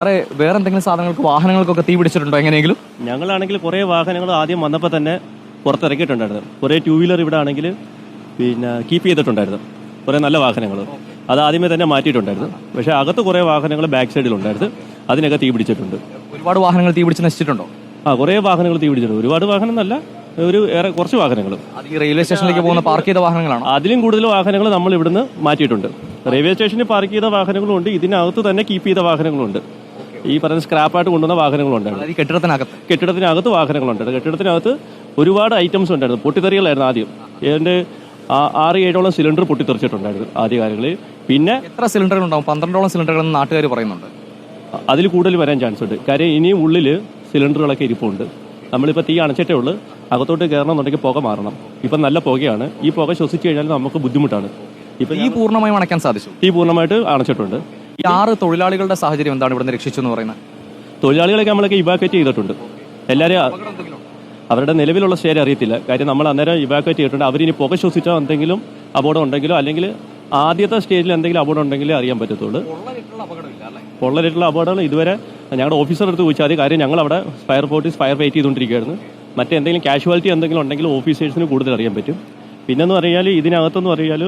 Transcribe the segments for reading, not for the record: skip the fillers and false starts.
വേറെ വേറെന്തെങ്കിലും സാധനങ്ങൾക്ക് വാഹനങ്ങൾക്കൊക്കെ തീ പിടിച്ചിട്ടുണ്ടോ എങ്ങനെയെങ്കിലും? ഞങ്ങളാണെങ്കിൽ കുറേ വാഹനങ്ങൾ ആദ്യം വന്നപ്പോൾ തന്നെ പുറത്തിറക്കിയിട്ടുണ്ടായിരുന്നു. കുറേ ടൂ വീലർ ഇവിടെ ആണെങ്കിൽ പിന്നെ കീപ്പ് ചെയ്തിട്ടുണ്ടായിരുന്നു, കുറേ നല്ല വാഹനങ്ങൾ. അത് ആദ്യമേ തന്നെ മാറ്റിയിട്ടുണ്ടായിരുന്നു. പക്ഷേ അകത്ത് കുറേ വാഹനങ്ങൾ ബാക്ക് സൈഡിലുണ്ടായിരുന്നു, അതിനൊക്കെ തീ പിടിച്ചിട്ടുണ്ട്. ഒരുപാട് വാഹനങ്ങൾ തീ പിടിച്ച് നശിച്ചിട്ടുണ്ടോ? കുറേ വാഹനങ്ങൾ തീ പിടിച്ചിട്ടുണ്ട്. ഒരുപാട് വാഹനം എന്നല്ല, കുറച്ച് വാഹനങ്ങൾ. അത് ഈ റെയിൽവേ സ്റ്റേഷനിലേക്ക് പോകുന്ന പാർക്ക് ചെയ്ത വാഹനങ്ങളാണ്. അതിലും കൂടുതൽ വാഹനങ്ങൾ നമ്മൾ ഇവിടുന്ന് മാറ്റിയിട്ടുണ്ട്. റെയിൽവേ സ്റ്റേഷനിൽ പാർക്ക് ചെയ്ത വാഹനങ്ങളുണ്ട്, ഇതിനകത്ത് തന്നെ കീപ്പ് ചെയ്ത വാഹനങ്ങളുണ്ട്. ഈ പറയുന്ന സ്ക്രാപ്പായിട്ട് കൊണ്ടുവന്ന വാഹനങ്ങളുണ്ടായിരുന്നു. ഈ കെട്ടിടത്തിനകത്ത് വാഹനങ്ങളുണ്ടായിരുന്നു. കെട്ടിടത്തിനകത്ത് ഒരുപാട് ഐറ്റംസ് ഉണ്ടായിരുന്നു. പൊട്ടിത്തെറികളായിരുന്നു ആദ്യം. ഏതാണ്ട് 6-7ഓളം സിലിണ്ടർ പൊട്ടിത്തെറിച്ചിട്ടുണ്ടായിരുന്നു ആദ്യകാലങ്ങളിൽ. പിന്നെ എത്ര സിലിണ്ടറുകൾ ഉണ്ടാവും? 12ഓളം സിലിണ്ടറുകൾ എന്ന് നാട്ടുകാർ പറയുന്നുണ്ട്. അതിൽ കൂടുതൽ വരാൻ ചാൻസ് ഉണ്ട്. കാര്യം ഇനിയും ഉള്ളിൽ സിലിണ്ടറുകളൊക്കെ ഇരിപ്പുണ്ട്. നമ്മളിപ്പോൾ തീ അണച്ചിട്ടേ ഉള്ളൂ. അകത്തോട്ട് കയറണമെന്നുണ്ടെങ്കിൽ പുക മാറണം. ഇപ്പം നല്ല പുകയാണ്. ഈ പുക ശ്വസിച്ച് കഴിഞ്ഞാൽ നമുക്ക് ബുദ്ധിമുട്ടാണ്. ഇപ്പം ഈ പൂർണ്ണമായും അണയ്ക്കാൻ സാധിച്ചു. തീ പൂർണ്ണമായിട്ട് അണച്ചിട്ടുണ്ട്. ഈ 6 തൊഴിലാളികളുടെ സാഹചര്യം എന്താണ് ഇവിടുന്ന് രക്ഷിച്ചു എന്ന് പറയുന്നത്? തൊഴിലാളികളൊക്കെ നമ്മളൊക്കെ ഇവാക്വേറ്റ് ചെയ്തിട്ടുണ്ട്. എല്ലാവരും അവരുടെ നിലവിലുള്ള സ്റ്റേജ് അറിയത്തില്ല. കാര്യം നമ്മൾ അന്നേരം ഇവാക്വേറ്റ് ചെയ്തിട്ടുണ്ട്. അവരിനി പുക ശ്വസിച്ചാൽ എന്തെങ്കിലും അപകടം ഉണ്ടെങ്കിലോ അല്ലെങ്കിൽ ആദ്യത്തെ സ്റ്റേജിൽ എന്തെങ്കിലും അപകടം ഉണ്ടെങ്കിലേ അറിയാൻ പറ്റത്തുള്ളൂ. പൊള്ളലേറ്റുള്ള അപകടങ്ങൾ ഇതുവരെ ഞങ്ങളുടെ ഓഫീസറുടെ അടുത്ത് ചോദിച്ചാൽ മതി. കാര്യം ഞങ്ങളവിടെ ഫയർ വെയിറ്റ് ചെയ്തുകൊണ്ടിരിക്കുകയായിരുന്നു. മറ്റെന്തെങ്കിലും കാഷ്വാലിറ്റി എന്തെങ്കിലും ഉണ്ടെങ്കിൽ ഓഫീസേഴ്സിന് കൂടുതൽ അറിയാൻ പറ്റും. പിന്നെന്ന് പറഞ്ഞാൽ ഇതിനകത്തെന്ന് പറഞ്ഞാൽ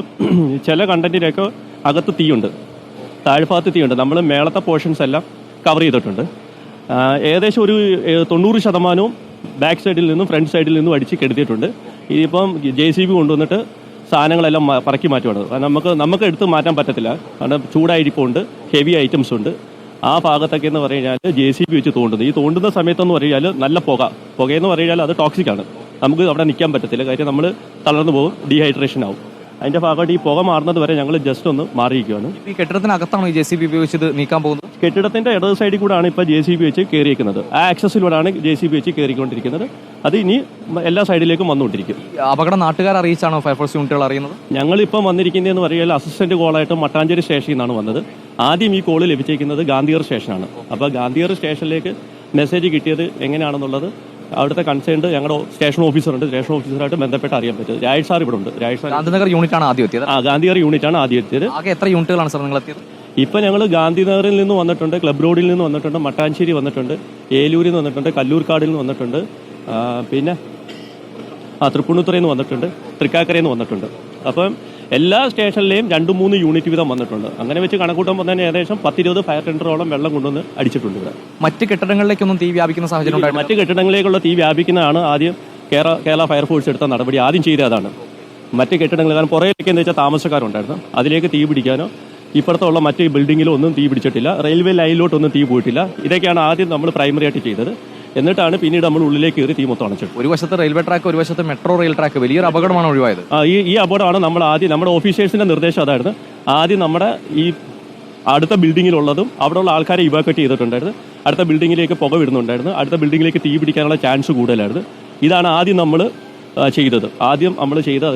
ചില കണ്ടന്റിനൊക്കെ അകത്ത് തീയുണ്ട്, താഴ്ഭാഗത്ത് തീയുണ്ട്. നമ്മൾ മേളത്തെ പോർഷൻസ് എല്ലാം കവർ ചെയ്തിട്ടുണ്ട്. ഏകദേശം ഒരു 90% ബാക്ക് സൈഡിൽ നിന്നും ഫ്രണ്ട് സൈഡിൽ നിന്നും അടിച്ച് കെടുത്തിയിട്ടുണ്ട്. ഇതിപ്പം JCB കൊണ്ടുവന്നിട്ട് സാധനങ്ങളെല്ലാം പറക്കി മാറ്റുവാണ്. നമുക്ക് എടുത്ത് മാറ്റാൻ പറ്റത്തില്ല. കാരണം ചൂടായിരിപ്പുണ്ട്, ഹെവി ഐറ്റംസ് ഉണ്ട്. ആ ഭാഗത്തൊക്കെ എന്ന് പറഞ്ഞാൽ JCB വെച്ച് തോണ്ടുന്നത്. ഈ തോണ്ടുന്ന സമയത്തെന്ന് പറഞ്ഞാൽ നല്ല പുകയെന്ന് പറഞ്ഞാൽ അത് ടോക്സിക് ആണ്. നമുക്ക് അവിടെ നിൽക്കാൻ പറ്റത്തില്ല. കാര്യം നമ്മൾ തളർന്നു പോകും, ഡീഹൈഡ്രേഷൻ ആവും. അതിന്റെ ഭാഗമായിട്ട് ഈ പുക മാറുന്നത് വരെ ഞങ്ങൾ ജസ്റ്റ് ഒന്ന് മാറിയിരിക്കുകയാണ്. ഈ കെട്ടിടത്തിനകത്താണോ ഈ JCB ഉപയോഗിച്ചത് നീക്കാൻ പോകുന്നത്? കെട്ടിടത്തിന്റെ ഇടത് സൈഡിൽ കൂടെയാണ് ഇപ്പോൾ JCB വെച്ച് കയറിയിരിക്കുന്നത്. ആ ആക്സസിലൂടെയാണ് JCB വെച്ച് കയറിക്കൊണ്ടിരിക്കുന്നത്. അത് ഇനി എല്ലാ സൈഡിലേക്കും വന്നുകൊണ്ടിരിക്കും. അപകടം നാട്ടുകാർ അറിയിച്ചാണോ ഫയർഫോഴ്സ് യൂണിറ്റുകൾ അറിയുന്നത്? ഞങ്ങളിപ്പം വന്നിരിക്കുന്നതെന്ന് പറയുന്നത് അസിസ്റ്റന്റ് കോളായിട്ട് മട്ടാഞ്ചേരി സ്റ്റേഷനിൽ നിന്നാണ് വന്നത്. ആദ്യം ഈ കോള് ലഭിച്ചിരിക്കുന്നത് ഗാന്ധിയർ സ്റ്റേഷനാണ്. അപ്പോൾ ഗാന്ധിയർ സ്റ്റേഷനിലേക്ക് മെസ്സേജ് കിട്ടിയത് എങ്ങനെയാണെന്നുള്ളത് അവിടുത്തെ കൺസേൺഡ് ഞങ്ങളുടെ സ്റ്റേഷൻ ഓഫീസറുണ്ട്. സ്റ്റേഷൻ ഓഫീസറായിട്ട് ബന്ധപ്പെട്ട് അറിയാൻ പറ്റും. രാജ് സാർ ഇവിടെ ഉണ്ട്. ഗാന്ധിനഗർ യൂണിറ്റാണ് ആദ്യം എത്തിയത്. ഗാന്ധിനഗർ യൂണിറ്റാണ് ആദ്യം എത്തിയത്. ആകെ എത്ര യൂണിറ്റുകളാണ് സാർ നിങ്ങൾ എത്തിയത്? ഇപ്പം ഞങ്ങൾ ഗാന്ധിനഗറിൽ നിന്ന് വന്നിട്ടുണ്ട്, ക്ലബ് റോഡിൽ നിന്ന് വന്നിട്ടുണ്ട്, മട്ടാഞ്ചേരി വന്നിട്ടുണ്ട്, ഏലൂരിൽ നിന്ന് വന്നിട്ടുണ്ട്, കല്ലൂർക്കാടിൽ നിന്ന് വന്നിട്ടുണ്ട്, പിന്നെ തൃപ്പൂണിത്തുറയിൽ നിന്ന് വന്നിട്ടുണ്ട്, തൃക്കാക്കരയിൽ നിന്ന് വന്നിട്ടുണ്ട്. അപ്പം എല്ലാ സ്റ്റേഷനിലെയും 2-3 യൂണിറ്റ് വീതം വന്നിട്ടുണ്ട്. അങ്ങനെ വെച്ച് കണക്കൂട്ടുമ്പോൾ തന്നെ ഏകദേശം 10-20 ഫയർ ടെൻഡറോളം വെള്ളം കൊണ്ടുവന്ന് അടിച്ചിട്ടുണ്ട് ഇവിടെ. മറ്റ് കെട്ടിടങ്ങളിലേക്കൊന്നും തീ വ്യാപിക്കുന്ന സാഹചര്യം ഉണ്ടായിട്ടില്ല. മറ്റ് കെട്ടിടങ്ങളിലേക്കുള്ള തീ വ്യാപിക്കുന്നതാണ് ആദ്യം കേരള ഫയർഫോഴ്സ് എടുത്ത നടപടി. ആദ്യം ചെയ്തതാണ് മറ്റ് കെട്ടിടങ്ങൾ. കാരണം പുറകിലേക്ക് എന്ന് വെച്ചാൽ താമസക്കാരുണ്ടായിരുന്നു, അതിലേക്ക് തീ പിടിക്കാനോ ഇപ്പുറത്തുള്ള മറ്റ് ബിൽഡിങ്ങിലോ ഒന്നും തീ പിടിച്ചിട്ടില്ല. റെയിൽവേ ലൈനിലോട്ടൊന്നും തീ പോയിട്ടില്ല. ഇതൊക്കെയാണ് ആദ്യം നമ്മൾ പ്രൈമറി ആയിട്ട് ചെയ്തത്. എന്നിട്ടാണ് പിന്നീട് നമ്മൾ ഉള്ളിലേക്ക് കയറി തീ മൊത്തം അണച്ചിട്ട്. ഒരു വശത്ത് റെയിൽവേ ട്രാക്ക്, ഒരു വശത്ത് മെട്രോ റെയിൽ ട്രാക്ക്. വലിയൊരു അപകടമാണ് ഒഴിവായത്. ഈ അപകടമാണ് നമ്മുടെ ഓഫീസേഴ്സിന്റെ നിർദ്ദേശം അതായിരുന്നു. ആദ്യം നമ്മുടെ ഈ അടുത്ത ബിൽഡിങ്ങിലുള്ളതും അവിടെയുള്ള ആൾക്കാരെ ഇവാക്വേറ്റ് ചെയ്തിട്ടുണ്ടായിരുന്നു. അടുത്ത ബിൽഡിങ്ങിലേക്ക് പുക വിടുന്നുണ്ടായിരുന്നു. അടുത്ത ബിൽഡിങ്ങിലേക്ക് തീ പിടിക്കാനുള്ള ചാൻസ് കൂടുതലായിരുന്നു. ഇതാണ് ആദ്യം നമ്മൾ ചെയ്തത്.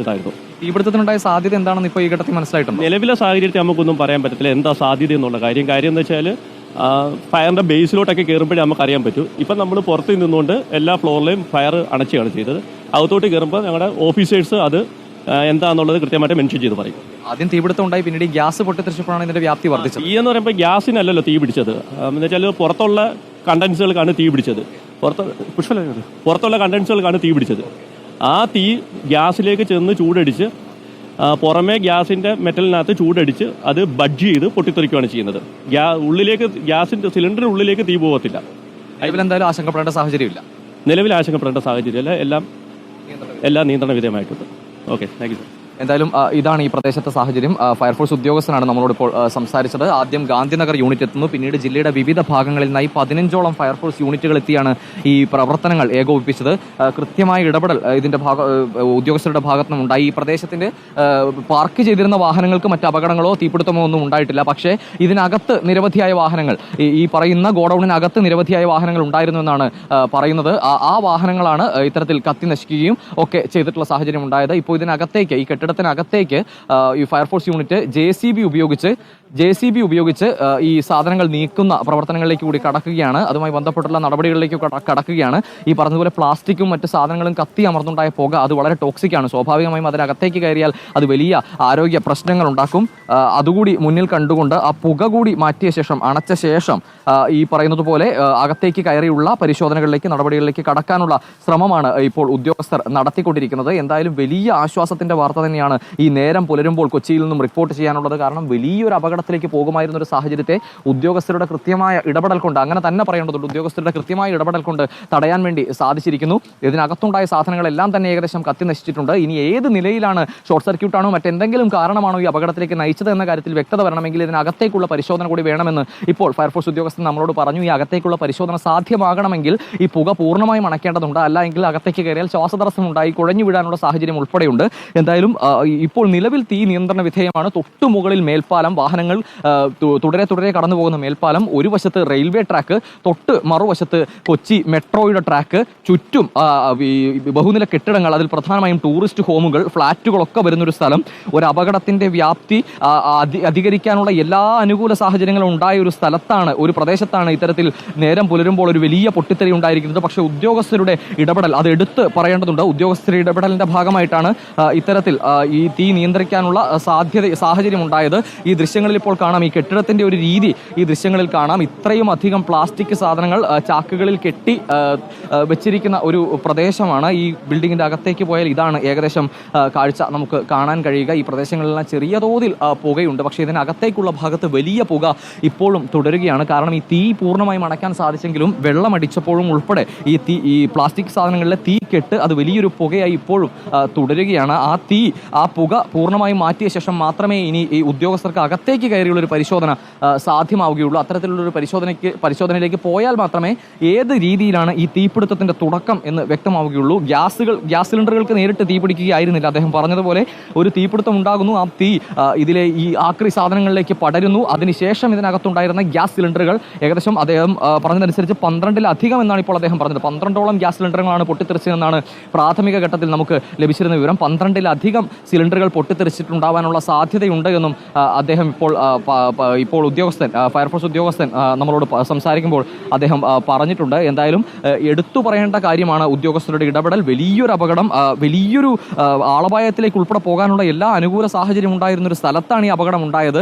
ഇതായിരുന്നു. തീപിടുത്തത്തിനുണ്ടായ സാധ്യത എന്താണെന്ന് ഇപ്പോൾ ഈ ഘട്ടത്തിൽ മനസ്സിലായിട്ടുണ്ട്? നിലവിലെ സാഹചര്യത്തിൽ നമുക്കൊന്നും പറയാൻ പറ്റത്തില്ല എന്താ സാധ്യത എന്നുള്ള കാര്യം എന്ന് വെച്ചാൽ ഫയറിന്റെ ബേസിലോട്ടൊക്കെ കയറുമ്പോഴേ നമുക്ക് അറിയാൻ പറ്റും. ഇപ്പം നമ്മൾ പുറത്ത് നിന്നുകൊണ്ട് എല്ലാ ഫ്ലോറിലെയും ഫയർ അണച്ചുകയാണ് ചെയ്തത്. അകത്തോട്ട് കയറുമ്പോൾ ഞങ്ങളുടെ ഓഫീസേഴ്സ് അത് എന്താണെന്നുള്ളത് കൃത്യമായിട്ട് മെൻഷൻ ചെയ്ത് പറയും. ആദ്യം തീപിടുത്തം ഉണ്ടായി, പിന്നീട് ഗ്യാസ് പൊട്ടിത്തെറിച്ചപ്പോഴാണ് ഇതിന്റെ വ്യാപ്തി വർദ്ധിച്ചത്. ഈ എന്ന് പറയുമ്പോൾ ഗ്യാസിനല്ലല്ലോ തീ പിടിച്ചത്. എന്ന് വെച്ചാൽ പുറത്തുള്ള കണ്ടൻസുകൾക്കാണ് തീ പിടിച്ചത്. പുറത്തുള്ള കണ്ടൻസുകൾക്കാണ് തീ പിടിച്ചത്. ആ തീ ഗ്യാസിലേക്ക് ചെന്ന് ചൂടടിച്ച് പുറമേ ഗ്യാസിന്റെ മെറ്റലിനകത്ത് ചൂടടിച്ച് അത് ബഡ്ജ് ചെയ്ത് പൊട്ടിത്തെറിക്കുകയാണ് ചെയ്യുന്നത്. ഗ്യാസിന്റെ സിലിണ്ടറിന് ഉള്ളിലേക്ക് തീ പോകത്തില്ല. എന്തായാലും ആശങ്കപ്പെടേണ്ട സാഹചര്യമില്ല. നിലവിൽ ആശങ്കപ്പെടേണ്ട സാഹചര്യമല്ല. എല്ലാം നിയന്ത്രണ വിധേയമായിട്ടുണ്ട്. Okay, thank you sir. എന്തായാലും ഇതാണ് ഈ പ്രദേശത്തെ സാഹചര്യം. ഫയർഫോഴ്സ് ഉദ്യോഗസ്ഥനാണ് നമ്മളോട് ഇപ്പോൾ സംസാരിച്ചത്. ആദ്യം ഗാന്ധിനഗർ യൂണിറ്റ് എത്തുന്നു, പിന്നീട് ജില്ലയുടെ വിവിധ ഭാഗങ്ങളിൽ നിന്നായി 15ഓളം ഫയർഫോഴ്സ് യൂണിറ്റുകൾ എത്തിയാണ് ഈ പ്രവർത്തനങ്ങൾ ഏകോപിപ്പിച്ചത്. കൃത്യമായ ഇടപെടൽ ഇതിന്റെ ഉദ്യോഗസ്ഥരുടെ ഭാഗത്തു നിന്നുണ്ടായി. ഈ പ്രദേശത്തിന്റെ പാർക്ക് ചെയ്തിരുന്ന വാഹനങ്ങൾക്ക് മറ്റ് അപകടങ്ങളോ തീപിടുത്തമോ ഒന്നും ഉണ്ടായിട്ടില്ല. പക്ഷേ ഇതിനകത്ത് നിരവധിയായ വാഹനങ്ങൾ, ഈ പറയുന്ന ഗോഡൌണിനകത്ത് നിരവധിയായ വാഹനങ്ങൾ ഉണ്ടായിരുന്നു എന്നാണ് പറയുന്നത്. ആ വാഹനങ്ങളാണ് ഇത്തരത്തിൽ കത്തി നശിക്കുകയും ഒക്കെ ചെയ്തിട്ടുള്ള സാഹചര്യം ഉണ്ടായത്. ഇപ്പോൾ ഇതിനകത്തേക്ക്, ഈ കെട്ടിടത്തിനകത്തേക്ക് ഈ ഫയർഫോഴ്സ് യൂണിറ്റ് JCB ഉപയോഗിച്ച് JCB ഉപയോഗിച്ച് ഈ സാധനങ്ങൾ നീക്കുന്ന പ്രവർത്തനങ്ങളിലേക്ക് കൂടി കടക്കുകയാണ്. അതുമായി ബന്ധപ്പെട്ടുള്ള നടപടികളിലേക്ക് കടക്കുകയാണ്. ഈ പറഞ്ഞതുപോലെ പ്ലാസ്റ്റിക്കും മറ്റ് സാധനങ്ങളും കത്തി അമർന്നുണ്ടായ പുക അത് വളരെ ടോക്സിക് ആണ്. സ്വാഭാവികമായും അതിനകത്തേക്ക് കയറിയാൽ അത് വലിയ ആരോഗ്യ പ്രശ്നങ്ങൾ ഉണ്ടാക്കും. അതുകൂടി മുന്നിൽ കണ്ടുകൊണ്ട് ആ പുക കൂടി മാറ്റിയ ശേഷം, അണച്ച ശേഷം ഈ പറയുന്നത് പോലെ അകത്തേക്ക് കയറിയുള്ള പരിശോധനകളിലേക്ക്, നടപടികളിലേക്ക് കടക്കാനുള്ള ശ്രമമാണ് ഇപ്പോൾ ഉദ്യോഗസ്ഥർ നടത്തിക്കൊണ്ടിരിക്കുന്നത്. എന്തായാലും വലിയ ആശ്വാസത്തിന്റെ വാർത്ത തന്നെയാണ് ഈ നേരം പുലരുമ്പോൾ കൊച്ചിയിൽ നിന്നും റിപ്പോർട്ട് ചെയ്യാനുള്ളത്. കാരണം വലിയൊരു അപകടത്തിലേക്ക് പോകുമായിരുന്ന ഒരു സാഹചര്യത്തെ ഉദ്യോഗസ്ഥരുടെ കൃത്യമായ ഇടപെടൽ കൊണ്ട്, അങ്ങനെ തന്നെ പറയേണ്ടതുണ്ട്, ഉദ്യോഗസ്ഥരുടെ കൃത്യമായ ഇടപെടൽ കൊണ്ട് തടയാൻ വേണ്ടി സാധിച്ചിരിക്കുന്നു. ഇതിനകത്തുണ്ടായ സാധനങ്ങളെല്ലാം തന്നെ ഏകദേശം കത്തി നശിച്ചിട്ടുണ്ട്. ഇനി ഏത് നിലയിലാണ്, ഷോർട്ട് സർക്യൂട്ടാണോ മറ്റെന്തെങ്കിലും കാരണമാണോ ഈ അപകടത്തിലേക്ക് നയിച്ചത് എന്ന കാര്യത്തിൽ വ്യക്തത വരണമെങ്കിൽ ഇതിനകത്തേക്കുള്ള പരിശോധന കൂടി വേണമെന്ന് ഇപ്പോൾ ഫയർഫോഴ്സ് ഉദ്യോഗസ്ഥൻ നമ്മളോട് പറഞ്ഞു. ഈ അകത്തേക്കുള്ള പരിശോധന സാധ്യമാകണമെങ്കിൽ ഈ പുക പൂർണ്ണമായും അണയ്ക്കേണ്ടതുണ്ട്. അല്ലെങ്കിൽ അകത്തേക്ക് കയറിയാൽ ശ്വാസതടസ്സം ഉണ്ടായി കുഴഞ്ഞു വീഴാനുള്ള സാഹചര്യം ഉൾപ്പെടെയുണ്ട്. എന്തായാലും ഇപ്പോൾ നിലവിൽ തീ നിയന്ത്രണ വിധേയമാണ്. തൊട്ടുമുകളിൽ മേൽപ്പാലം, വാഹനങ്ങൾ തുടരെ കടന്നു പോകുന്ന മേൽപ്പാലം, ഒരു വശത്ത് റെയിൽവേ ട്രാക്ക്, തൊട്ട് മറുവശത്ത് കൊച്ചി മെട്രോയുടെ ട്രാക്ക്, ചുറ്റും ബഹുനില കെട്ടിടങ്ങൾ, അതിൽ പ്രധാനമായും ടൂറിസ്റ്റ് ഹോമുകൾ, ഫ്ളാറ്റുകളൊക്കെ വരുന്നൊരു സ്ഥലം. ഒരു അപകടത്തിന്റെ വ്യാപ്തി അധികരിക്കാനുള്ള എല്ലാ അനുകൂല സാഹചര്യങ്ങളും ഉണ്ടായ ഒരു സ്ഥലത്താണ്, ഒരു പ്രദേശത്താണ് ഇത്തരത്തിൽ നേരം പുലരുമ്പോൾ ഒരു വലിയ പൊട്ടിത്തെറി ഉണ്ടായിരിക്കുന്നത്. പക്ഷേ ഉദ്യോഗസ്ഥരുടെ ഇടപെടൽ അത് എടുത്ത് പറയേണ്ടതുണ്ട്. ഉദ്യോഗസ്ഥരുടെ ഇടപെടലിന്റെ ഭാഗമായിട്ടാണ് ഇത്തരത്തിൽ ഈ തീ നിയന്ത്രിക്കാനുള്ള സാഹചര്യം ഉണ്ടായത്. ഈ ദൃശ്യങ്ങളിൽ ഇപ്പോൾ കാണാം, ഈ കെട്ടിടത്തിന്റെ ഒരു രീതി ഈ ദൃശ്യങ്ങളിൽ കാണാം. ഇത്രയും അധികം പ്ലാസ്റ്റിക് സാധനങ്ങൾ ചാക്കുകളിൽ കെട്ടി വെച്ചിരിക്കുന്ന ഒരു പ്രദേശമാണ്. ഈ ബിൽഡിങ്ങിന്റെ അകത്തേക്ക് പോയാൽ ഇതാണ് ഏകദേശം കാഴ്ച നമുക്ക് കാണാൻ കഴിയുക. ഈ പ്രദേശങ്ങളിലെല്ലാം ചെറിയ തോതിൽ പുകയുണ്ട്. പക്ഷേ ഇതിനകത്തേക്കുള്ള ഭാഗത്ത് വലിയ പുക ഇപ്പോഴും തുടരുകയാണ്. കാരണം ഈ തീ പൂർണ്ണമായും അണയ്ക്കാൻ സാധിച്ചെങ്കിലും വെള്ളമടിച്ചപ്പോഴും ഉൾപ്പെടെ ഈ പ്ലാസ്റ്റിക് സാധനങ്ങളിലെ തീ കെട്ട് അത് വലിയൊരു പുകയായി ഇപ്പോഴും തുടരുകയാണ്. ആ പുക പൂർണ്ണമായും മാറ്റിയ ശേഷം മാത്രമേ ഇനി ഈ ഉദ്യോഗസ്ഥർക്ക് അകത്തേക്ക് കയറിയുള്ള ഒരു പരിശോധന സാധ്യമാവുകയുള്ളൂ. അത്തരത്തിലുള്ളൊരു പരിശോധനയിലേക്ക് പോയാൽ മാത്രമേ ഏത് രീതിയിലാണ് ഈ തീപിടുത്തത്തിന്റെ തുടക്കം എന്ന് വ്യക്തമാവുകയുള്ളൂ. ഗ്യാസ് സിലിണ്ടറുകൾക്ക് നേരിട്ട് തീ പിടിക്കുകയായിരുന്നില്ല. അദ്ദേഹം പറഞ്ഞതുപോലെ ഒരു തീപിടുത്തം ഉണ്ടാകുന്നു, ആ തീ ഇതിലെ ഈ ആക്രി സാധനങ്ങളിലേക്ക് പടരുന്നു. അതിനുശേഷം ഇതിനകത്തുണ്ടായിരുന്ന ഗ്യാസ് സിലിണ്ടറുകൾ ഏകദേശം അദ്ദേഹം പറഞ്ഞതനുസരിച്ച് 12-ലധികം എന്നാണ് ഇപ്പോൾ അദ്ദേഹം പറഞ്ഞത്. 12ഓളം ഗ്യാസ് സിലിണ്ടറുകളാണ് പൊട്ടിത്തെറിച്ചതെന്നാണ് പ്രാഥമിക ഘട്ടത്തിൽ നമുക്ക് ലഭിച്ചിരുന്ന വിവരം. 12-ലധികം സിലിണ്ടറുകൾ പൊട്ടിത്തെറിച്ചിട്ടുണ്ടാവാനുള്ള സാധ്യതയുണ്ട് എന്നും അദ്ദേഹം ഇപ്പോൾ ഉദ്യോഗസ്ഥൻ, ഫയർഫോഴ്സ് ഉദ്യോഗസ്ഥൻ നമ്മളോട് സംസാരിക്കുമ്പോൾ അദ്ദേഹം പറഞ്ഞിട്ടുണ്ട്. എന്തായാലും എടുത്തു പറയേണ്ട കാര്യമാണ് ഉദ്യോഗസ്ഥരുടെ ഇടപെടൽ. വലിയൊരു അപകടം, വലിയൊരു ആളപായത്തിലേക്ക് ഉൾപ്പെടെ പോകാനുള്ള എല്ലാ അനുകൂല സാഹചര്യം ഉണ്ടായിരുന്ന ഒരു സ്ഥലത്താണ് ഈ അപകടം ഉണ്ടായത്.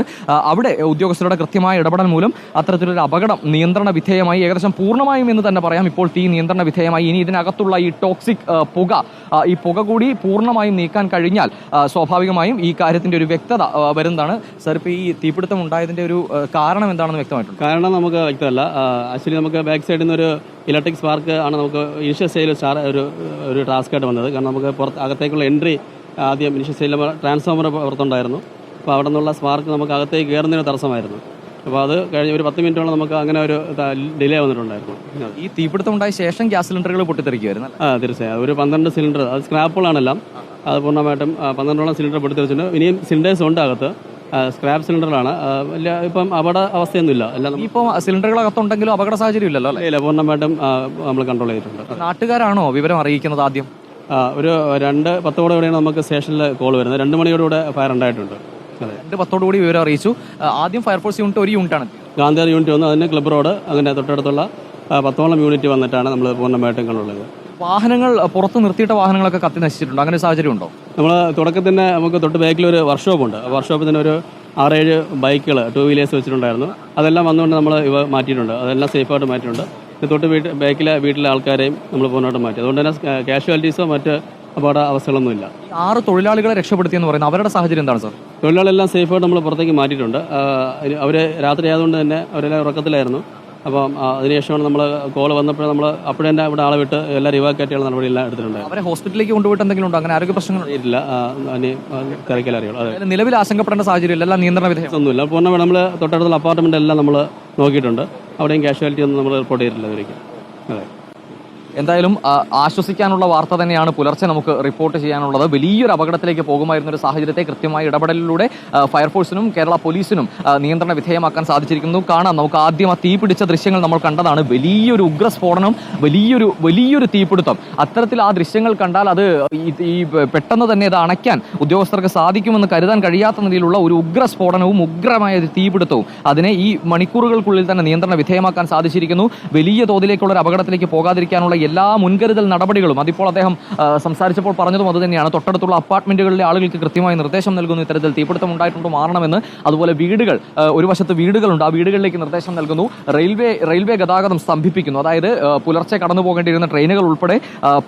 അവിടെ ഉദ്യോഗസ്ഥരുടെ കൃത്യമായ ഇടപെടൽ മൂലം അത്തരത്തിലൊരു അപകടം നിയന്ത്രണ വിധേയമായി, ഏകദേശം പൂർണ്ണമായും എന്ന് തന്നെ പറയാം. ഇപ്പോൾ തീ നിയന്ത്രണ വിധേയമായി. ഇനി ഇതിനകത്തുള്ള ഈ ടോക്സിക് ഈ പുക കൂടി പൂർണ്ണമായും നീക്കാൻ കഴിഞ്ഞാൽ സ്വാഭാവികമായും ഈ കാര്യത്തിന്റെ ഒരു വ്യക്തത വരുന്നതാണ്. സർ, ഇപ്പോൾ ഈ തീപിടുത്തം ഉണ്ടായതിന്റെ ഒരു കാരണം എന്താണെന്ന് വ്യക്തമായിട്ടുണ്ട്? കാരണം നമുക്ക് വ്യക്തമല്ല. ആക്ച്വലി നമുക്ക് ബാക്ക് സൈഡിൽ നിന്ന് ഒരു ഇലക്ട്രിക് സ്പാർക്ക് ആണ് നമുക്ക് ഇനിഷ്യൽ സ്റ്റേജിൽ ഒരു ടാസ്ക് ആയിട്ട് വന്നത്. കാരണം നമുക്ക് അകത്തേക്കുള്ള എൻട്രി ആദ്യം ഇനിഷ്യൽ സ്റ്റേജിൽ ട്രാൻസ്ഫോമർ പുറത്തുണ്ടായിരുന്നു. അപ്പോൾ അവിടെ നിന്നുള്ള സ്പാർക്ക് നമുക്ക് അകത്തേക്ക് കയറുന്നതിന് തടസ്സമായിരുന്നു. അപ്പോൾ അത് കഴിഞ്ഞ് ഒരു 10 മിനിറ്റോളം നമുക്ക് അങ്ങനെ ഒരു ഡിലേ വന്നിട്ടുണ്ടായിരുന്നു. ഈ തീപിടുത്തം ഉണ്ടായ ശേഷം ഗ്യാസ് സിലിണ്ടറുകൾ പൊട്ടിത്തെറിക്കുമായിരുന്നു? തീർച്ചയായും. ഒരു 12 സിലിണ്ടർ, അത് സ്ക്രാപ്പുകളാണെല്ലാം, അത് പൂർണ്ണമായിട്ടും 12ഓളം സിലിണ്ടർ പൊട്ടിത്തെറിച്ചിട്ടുണ്ട്. ഇനിയും സിലിണ്ടേഴ്സ് ഉണ്ട് അകത്ത്, സ്ക്രാപ്പ് സിലിണ്ടറാണ്. വലിയ ഇപ്പം അപകട അവസ്ഥയൊന്നുമില്ല. എല്ലാം ഇപ്പോൾ സിലിണ്ടറുകളകത്തുണ്ടെങ്കിലും അപകട സാഹചര്യം ഇല്ലല്ലോ അല്ലേ? ഇല്ല, പൂർണ്ണമായിട്ടും നമ്മൾ കൺട്രോൾ ചെയ്തിട്ടുണ്ട്. നാട്ടുകാരാണോ വിവരം അറിയിക്കുന്നത് ആദ്യം? ഒരു 2:10 നമുക്ക് സ്റ്റേഷനിൽ കോൾ വരുന്നത്. 2 മണിയോടുകൂടെ ഫയർ ഉണ്ടായിട്ടുണ്ട്. 2:10 വിവരം അറിയിച്ചു. ആദ്യം ഫയർഫോഴ്സ് യൂണിറ്റ് ഒരു യൂണിറ്റാണ്, ഗാന്ധിനഗർ യൂണിറ്റ് വന്നു. അതിന് ക്ലബ് റോഡ്, അങ്ങനെ തൊട്ടടുത്തുള്ള 10ഓളം യൂണിറ്റ് വന്നിട്ടാണ് നമ്മൾ പൂർണ്ണമായിട്ടും കൺട്രോൾ ചെയ്തത്. വാഹനങ്ങൾ പുറത്ത് നിർത്തിയിട്ട വാഹനങ്ങളൊക്കെ കത്തി നശിച്ചിട്ടുണ്ട്, അങ്ങനെ സാഹചര്യം ഉണ്ടോ? നമ്മൾ തുടക്കത്തിൽ തന്നെ നമുക്ക് തൊട്ട് ബാക്കിൽ ഒരു വർക്ക്ഷോപ്പുണ്ട്. ആ വർക്ക്ഷോപ്പിൽ തന്നെ ഒരു 6-7 ബൈക്കുകൾ, 2 വീലേഴ്സ് വെച്ചിട്ടുണ്ടായിരുന്നു. അതെല്ലാം വന്നുകൊണ്ട് നമ്മൾ ഇവ മാറ്റിയിട്ടുണ്ട്. അതെല്ലാം സേഫായിട്ട് മാറ്റിയിട്ടുണ്ട്. തൊട്ട് വീട്ടിലെ ആൾക്കാരെയും നമ്മൾ പൂർണ്ണമായിട്ട് മാറ്റി. അതുകൊണ്ട് തന്നെ കാഷ്വാലിറ്റീസോ മറ്റ് അപകട അവസ്ഥകളൊന്നുമില്ല. 6 തൊഴിലാളികളെ രക്ഷപ്പെടുത്തിയെന്ന് പറയുന്നത് അവരുടെ സാഹചര്യം എന്താണ് സാർ? തൊഴിലാളികളെല്ലാം സേഫായിട്ട് നമ്മൾ പുറത്തേക്ക് മാറ്റിയിട്ടുണ്ട്. അവർ രാത്രി ആയതുകൊണ്ട് തന്നെ അവരെല്ലാം ഉറക്കത്തിലായിരുന്നു. അപ്പം അതിനുശേഷമാണ് നമ്മൾ കോൾ വന്നപ്പോൾ നമ്മൾ അപ്പോഴേ തന്നെ ഇവിടെ ആളെ വിട്ട് എല്ലാ റിവാക്കാറ്റുള്ള നടപടിയെല്ലാം എടുത്തിട്ടുണ്ടായിരുന്നു. അവരെ ഹോസ്പിറ്റലിലേക്ക് കൊണ്ടുപോയിട്ട് എന്തെങ്കിലും ഉണ്ടോ? അങ്ങനെ ആരോഗ്യ പ്രശ്നങ്ങൾ ഇല്ല, തിരക്കിൽ അറിയുള്ളൂ. നിലവിൽ ആശങ്കപ്പെടേണ്ട സാഹചര്യം ഇല്ല, എല്ലാം നിയന്ത്രണ വിധേയം ഒന്നുമില്ല. പൂർണ്ണമായി നമ്മൾ തൊട്ടടുത്തുള്ള അപ്പാർട്ട്മെന്റ് എല്ലാം നമ്മൾ നോക്കിയിട്ടുണ്ട്. അവിടെയും കാഷ്വാലിറ്റി ഒന്നും നമ്മൾ റിപ്പോർട്ട് ചെയ്തിട്ടില്ല ഇവരേക്ക്. അതെ. എന്തായാലും ആശ്വസിക്കാനുള്ള വാർത്ത തന്നെയാണ് പുലർച്ചെ നമുക്ക് റിപ്പോർട്ട് ചെയ്യാനുള്ളത്. വലിയൊരു അപകടത്തിലേക്ക് പോകുമായിരുന്ന ഒരു സാഹചര്യത്തെ കൃത്യമായ ഇടപെടലിലൂടെ ഫയർഫോഴ്സിനും കേരള പോലീസിനും നിയന്ത്രണ വിധേയമാക്കാൻ സാധിച്ചിരിക്കുന്നു. കാണാം, നമുക്ക് ആദ്യം ആ തീപിടിച്ച ദൃശ്യങ്ങൾ നമ്മൾ കണ്ടതാണ്. വലിയൊരു ഉഗ്രസ്ഫോടനം, വലിയൊരു തീപിടുത്തം. അത്തരത്തിൽ ആ ദൃശ്യങ്ങൾ കണ്ടാൽ അത് ഈ പെട്ടെന്ന് തന്നെ ഇത് അണയ്ക്കാൻ ഉദ്യോഗസ്ഥർക്ക് സാധിക്കുമെന്ന് കരുതാൻ കഴിയാത്ത നിലയിലുള്ള ഒരു ഉഗ്രസ്ഫോടനവും ഉഗ്രമായ ഒരു തീപിടുത്തവും അതിനെ ഈ മണിക്കൂറുകൾക്കുള്ളിൽ തന്നെ നിയന്ത്രണ വിധേയമാക്കാൻ സാധിച്ചിരിക്കുന്നു. വലിയ തോതിലേക്കുള്ള ഒരു അപകടത്തിലേക്ക് പോകാതിരിക്കാനുള്ള എല്ലാ മുൻകരുതൽ നടപടികളും അതിപ്പോൾ അദ്ദേഹം സംസാരിച്ചപ്പോൾ പറഞ്ഞതും അതുതന്നെയാണ്. തൊട്ടടുത്തുള്ള അപ്പാർട്ട്മെന്റുകളിലെ ആളുകൾക്ക് കൃത്യമായ നിർദ്ദേശം നൽകുന്നു, ഇത്തരത്തിൽ തീപിടുത്തം ഉണ്ടായിട്ടുണ്ടോ മാറണമെന്ന്. അതുപോലെ വീടുകൾ, ഒരു വശത്ത് വീടുകളുണ്ട്, ആ വീടുകളിലേക്ക് നിർദ്ദേശം നൽകുന്നു. റെയിൽവേ ഗതാഗതം സ്തംഭിപ്പിക്കുന്നു. അതായത് പുലർച്ചെ കടന്നു പോകേണ്ടിയിരുന്ന ട്രെയിനുകൾ ഉൾപ്പെടെ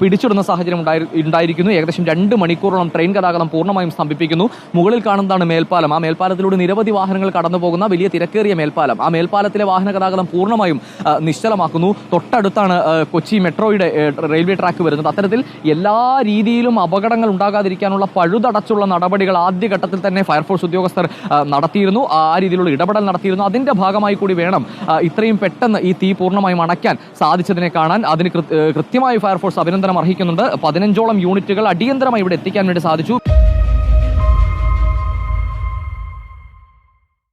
പിടിച്ചിടുന്ന സാഹചര്യം ഉണ്ടായിരിക്കുന്നു. ഏകദേശം 2 മണിക്കൂറോളം ട്രെയിൻ ഗതാഗതം പൂർണ്ണമായും സ്തംഭിപ്പിക്കുന്നു. മുകളിൽ കാണുന്നതാണ് മേൽപ്പാലം. ആ മേൽപ്പാലത്തിലൂടെ നിരവധി വാഹനങ്ങൾ കടന്നു പോകുന്ന വലിയ തിരക്കേറിയ മേൽപ്പാലം. ആ മേൽപ്പാലത്തിലെ വാഹന ഗതാഗതം പൂർണ്ണമായും നിശ്ചലമാക്കുന്നു. തൊട്ടടുത്താണ് കൊച്ചി മെട്രോയുടെ റെയിൽവേ ട്രാക്ക് വരുന്നത്. അത്തരത്തിൽ എല്ലാ രീതിയിലും അപകടങ്ങൾ ഉണ്ടാകാതിരിക്കാനുള്ള പഴുതടച്ചുള്ള നടപടികൾ ആദ്യഘട്ടത്തിൽ തന്നെ ഫയർഫോഴ്സ് ഉദ്യോഗസ്ഥർ നടത്തിയിരുന്നു. ആ രീതിയിലുള്ള ഇടപെടൽ നടത്തിയിരുന്നു. അതിന്റെ ഭാഗമായി കൂടി വേണം ഇത്രയും പെട്ടെന്ന് ഈ തീ പൂർണ്ണമായും അണയ്ക്കാൻ സാധിച്ചതിനെ കാണാൻ. അതിന് കൃത്യമായി ഫയർഫോഴ്സ് അഭിനന്ദനം അർഹിക്കുന്നുണ്ട്. 15ഓളം യൂണിറ്റുകൾ അടിയന്തരമായി ഇവിടെ എത്തിക്കാൻ വേണ്ടി സാധിച്ചു.